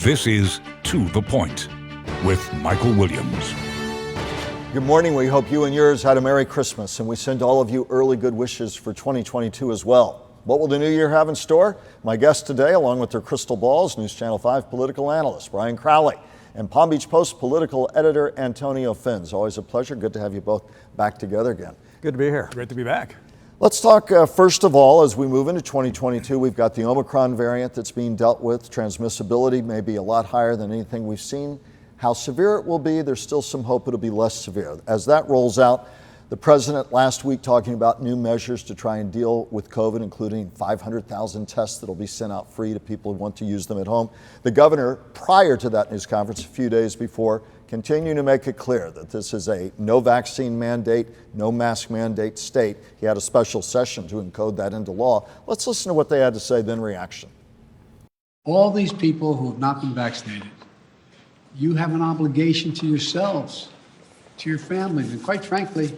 This is To the Point with Michael Williams. Good morning. We hope you and yours had a Merry Christmas, and we send all of you early good wishes for 2022 as well. What will the new year have in store? My guest today, along with their crystal balls, News Channel 5 political analyst Brian Crowley and Palm Beach Post political editor Antonio Fins. Always a pleasure. Good to have you both back together again. Good to be here. Great to be back. Let's talk first of all, as we move into 2022, we've got the Omicron variant that's being dealt with. Transmissibility may be a lot higher than anything we've seen. How severe it will be, there's still some hope it'll be less severe. As that rolls out, the president last week talking about new measures to try and deal with COVID, including 500,000 tests that'll be sent out free to people who want to use them at home. The governor, prior to that news conference, a few days before, continuing to make it clear that this is a no vaccine mandate, no mask mandate state. He had a special session to encode that into law. Let's listen to what they had to say, then reaction. All these people who have not been vaccinated, you have an obligation to yourselves, to your families, and quite frankly,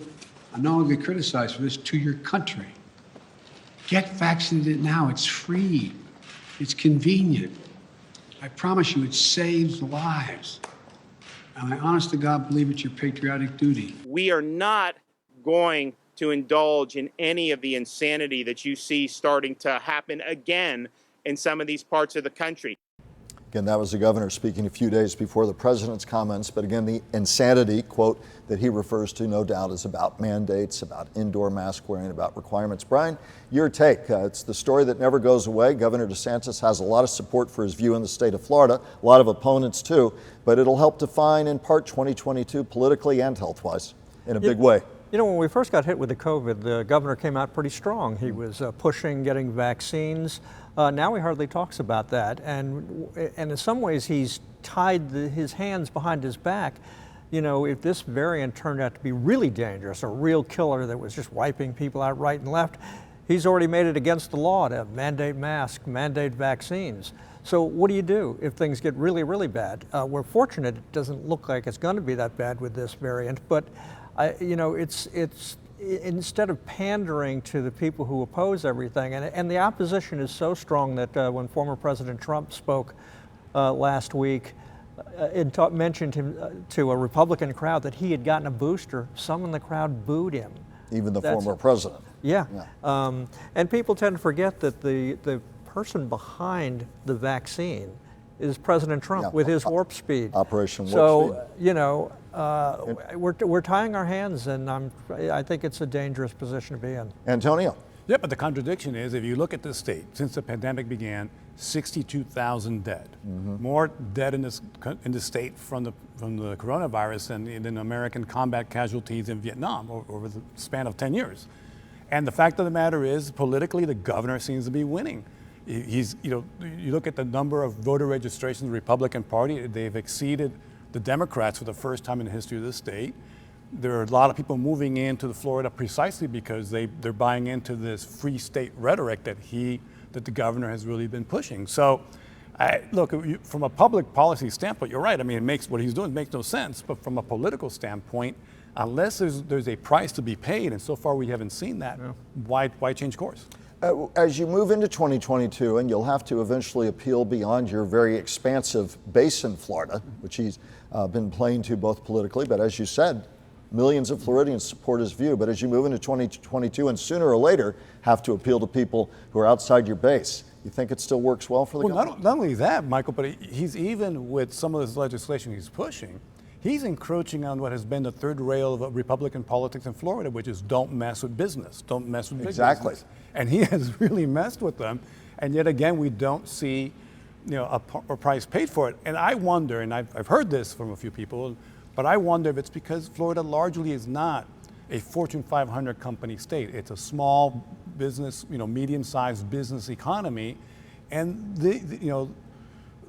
I'm not going to get criticized for this, to your country. Get vaccinated now. It's free. It's convenient. I promise you, it saves lives. And I honest to God believe it's your patriotic duty. We are not going to indulge in any of the insanity that you see starting to happen again in some of these parts of the country. Again, that was the governor speaking a few days before the president's comments. But again, the insanity, quote, that he refers to, no doubt, is about mandates, about indoor mask wearing, about requirements. Brian, your take. It's the story that never goes away. Governor DeSantis has a lot of support for his view in the state of Florida, a lot of opponents too, but it'll help define in part 2022 politically and health-wise in a big way. You know, when we first got hit with the COVID, the governor came out pretty strong. He was pushing getting vaccines. Now he hardly talks about that. And in some ways, he's tied his hands behind his back. You know, if this variant turned out to be really dangerous, a real killer that was just wiping people out right and left, he's already made it against the law to mandate masks, mandate vaccines. So what do you do if things get really, really bad? We're fortunate it doesn't look like it's going to be that bad with this variant, but you know, it's instead of pandering to the people who oppose everything, and the opposition is so strong that when former President Trump spoke last week, mentioned him to a Republican crowd that he had gotten a booster, some in the crowd booed him. Even the former president. Yeah. And people tend to forget that the person behind the vaccine is President Trump with his warp speed. Operation Warp Speed. So, you know, we're tying our hands, and I think it's a dangerous position to be in. Antonio. Yeah, but the contradiction is, if you look at this state, since the pandemic began, 62,000 dead. More dead in this state from the coronavirus than American combat casualties in Vietnam over the span of 10 years. And the fact of the matter is, politically, the governor seems to be winning. You look at the number of voter registrations in the Republican Party, they've exceeded the Democrats for the first time in the history of the state. There are a lot of people moving into Florida precisely because they're buying into this free state rhetoric that the governor has really been pushing. So, look, from a public policy standpoint, you're right. I mean, what he's doing makes no sense. But from a political standpoint, unless there's a price to be paid, and so far we haven't seen that, why change course? As you move into 2022, and you'll have to eventually appeal beyond your very expansive base in Florida, which he's been playing to both politically, but as you said, millions of Floridians support his view. But as you move into 2022 and sooner or later have to appeal to people who are outside your base, you think it still works well for the government? Not only that, Michael, but he's even with some of this legislation he's pushing, he's encroaching on what has been the third rail of Republican politics in Florida, which is don't mess with business, don't mess with big business. And he has really messed with them. And yet again, we don't see a price paid for it. And I wonder, and I've heard this from a few people, but I wonder if it's because Florida largely is not a Fortune 500 company state. It's a small business, medium-sized business economy. And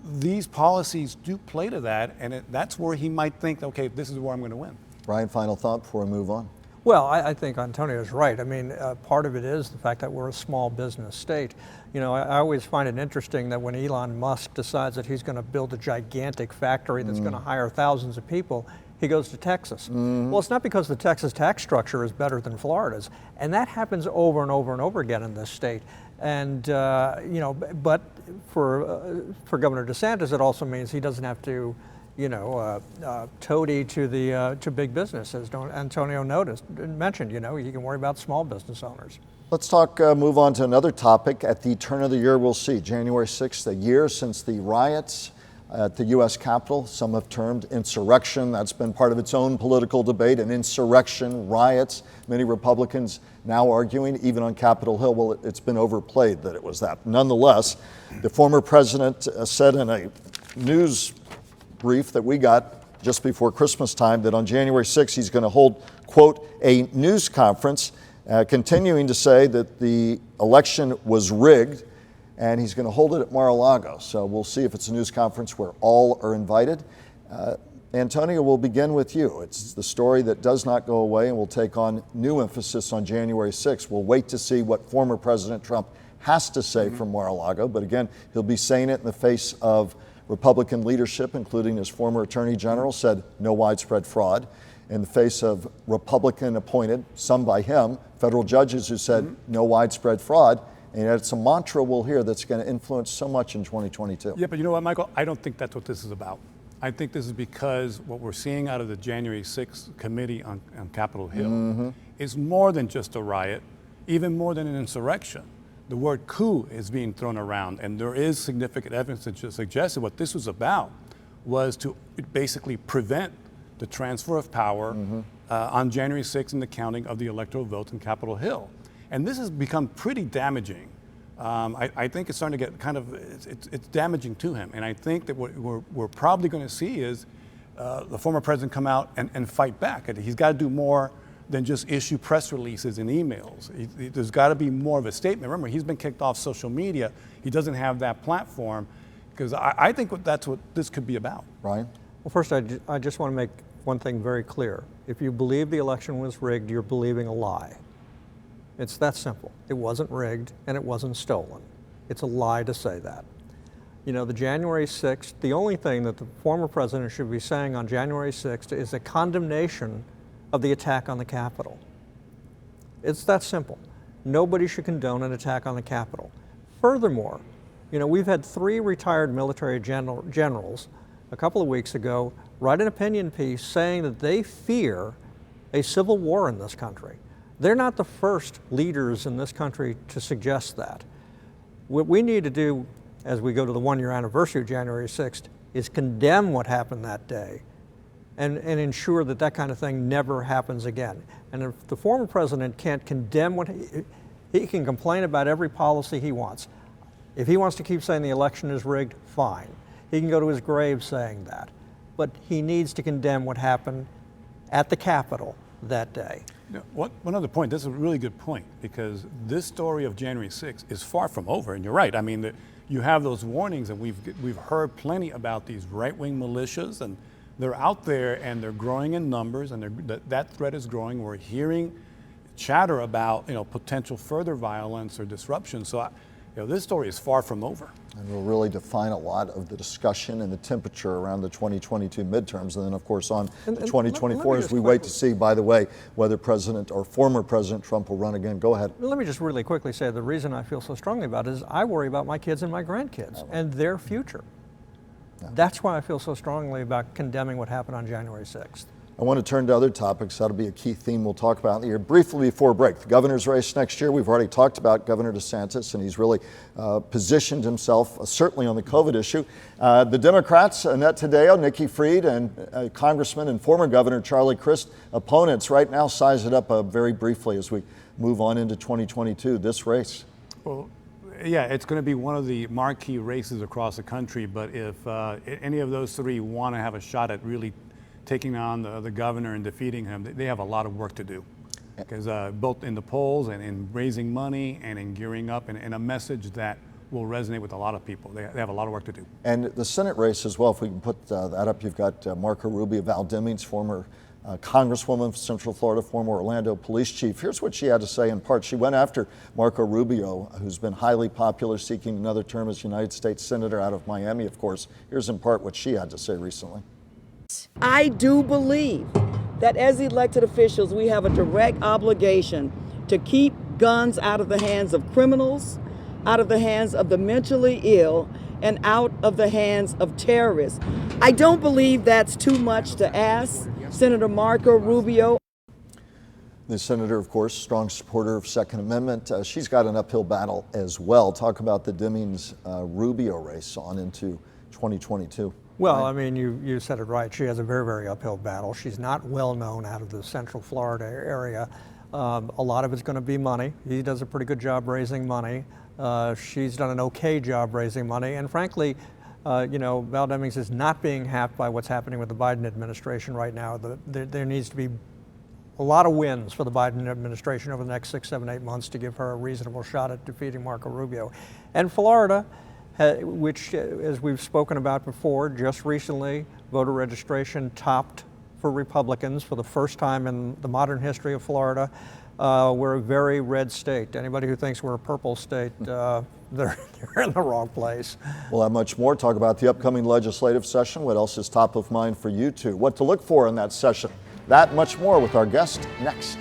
these policies do play to that, and that's where he might think, okay, this is where I'm going to win. Brian, final thought before we move on. Well, I think Antonio's right. I mean, part of it is the fact that we're a small business state. You know, I always find it interesting that when Elon Musk decides that he's going to build a gigantic factory that's going to hire thousands of people, he goes to Texas. Well, it's not because the Texas tax structure is better than Florida's, and that happens over and over and over again in this state. And but for Governor DeSantis, it also means he doesn't have to, toady to big business, as Antonio mentioned. He can worry about small business owners. Let's move on to another topic. At the turn of the year, we'll see January 6th, a year since the riots at the U.S. Capitol. Some have termed insurrection. That's been part of its own political debate, an insurrection, riots. Many Republicans now arguing, even on Capitol Hill, well, it's been overplayed that it was that. Nonetheless, the former president said in a news brief that we got just before Christmas time that on January 6th, he's going to hold, quote, a news conference, continuing to say that the election was rigged, and he's going to hold it at Mar-a-Lago. So we'll see if it's a news conference where all are invited. Antonio, we'll begin with you. It's the story that does not go away and will take on new emphasis on January 6th. We'll wait to see what former President Trump has to say from Mar-a-Lago, but again, he'll be saying it in the face of Republican leadership, including his former Attorney General, said no widespread fraud. In the face of Republican appointed, some by him, federal judges who said no widespread fraud. And it's a mantra we'll hear that's going to influence so much in 2022. Yeah, but you know what, Michael? I don't think that's what this is about. I think this is because what we're seeing out of the January 6th committee on Capitol Hill is more than just a riot, even more than an insurrection. The word coup is being thrown around, and there is significant evidence that suggests that what this was about was to basically prevent the transfer of power on January 6th in the counting of the electoral votes in Capitol Hill. And this has become pretty damaging. I think it's starting to get it's damaging to him. And I think that what we're probably going to see is the former president come out and fight back. He's got to do more than just issue press releases and emails. There's got to be more of a statement. Remember, he's been kicked off social media. He doesn't have that platform, because I think that's what this could be about. Ryan? Well, first, I just want to make one thing very clear. If you believe the election was rigged, you're believing a lie. It's that simple. It wasn't rigged and it wasn't stolen. It's a lie to say that. The January 6th, the only thing that the former president should be saying on January 6th is a condemnation of the attack on the Capitol. It's that simple. Nobody should condone an attack on the Capitol. Furthermore, we've had 3 retired military generals a couple of weeks ago write an opinion piece saying that they fear a civil war in this country. They're not the first leaders in this country to suggest that. What we need to do as we go to the 1-year anniversary of January 6th is condemn what happened that day and ensure that that kind of thing never happens again. And if the former president can't condemn he can complain about every policy he wants. If he wants to keep saying the election is rigged, fine. He can go to his grave saying that. But he needs to condemn what happened at the Capitol that day. One other point, this is a really good point, because this story of January 6th is far from over, and you're right. I mean, you have those warnings, and we've heard plenty about these right-wing militias, and they're out there, and they're growing in numbers, and that threat is growing. We're hearing chatter about potential further violence or disruption. So this story is far from over. And will really define a lot of the discussion and the temperature around the 2022 midterms, and then of course on the 2024 as we wait to see, by the way, whether President or former President Trump will run again. Go ahead. Let me just really quickly say the reason I feel so strongly about it is I worry about my kids and my grandkids and their future. Yeah. That's why I feel so strongly about condemning what happened on January 6th. I want to turn to other topics. That'll be a key theme we'll talk about in the year. Briefly before break, the governor's race next year. We've already talked about Governor DeSantis, and he's really positioned himself, certainly on the COVID issue. The Democrats, Annette Taddeo, Nikki Fried, and Congressman and former Governor Charlie Crist, opponents right now size it up very briefly as we move on into 2022, this race. Well, yeah, it's going to be one of the marquee races across the country, but if any of those 3 want to have a shot at really taking on the governor and defeating him, they have a lot of work to do. Because both in the polls and in raising money and in gearing up and a message that will resonate with a lot of people. They have a lot of work to do. And the Senate race as well, if we can put that up, you've got Marco Rubio, Val Demings, former Congresswoman from Central Florida, former Orlando police chief. Here's what she had to say in part. She went after Marco Rubio, who's been highly popular, seeking another term as United States Senator out of Miami, of course. Here's in part what she had to say recently. I do believe that as elected officials, we have a direct obligation to keep guns out of the hands of criminals, out of the hands of the mentally ill and out of the hands of terrorists. I don't believe that's too much to ask Senator Marco Rubio. The senator, of course, strong supporter of Second Amendment. She's got an uphill battle as well. Talk about the Demings-Rubio race on into 2022. Well, I mean, you said it right. She has a very, very uphill battle. She's not well known out of the Central Florida area. A lot of it's going to be money. He does a pretty good job raising money. She's done an okay job raising money. And frankly, Val Demings is not being hacked by what's happening with the Biden administration right now. There needs to be a lot of wins for the Biden administration over the next 6, 7, 8 months to give her a reasonable shot at defeating Marco Rubio. And Florida, which, as we've spoken about before, just recently voter registration topped for Republicans for the first time in the modern history of Florida. We're a very red state. Anybody who thinks we're a purple state, they're in the wrong place. We'll have much more. Talk about the upcoming legislative session. What else is top of mind for you two? What to look for in that session? That much more with our guest next.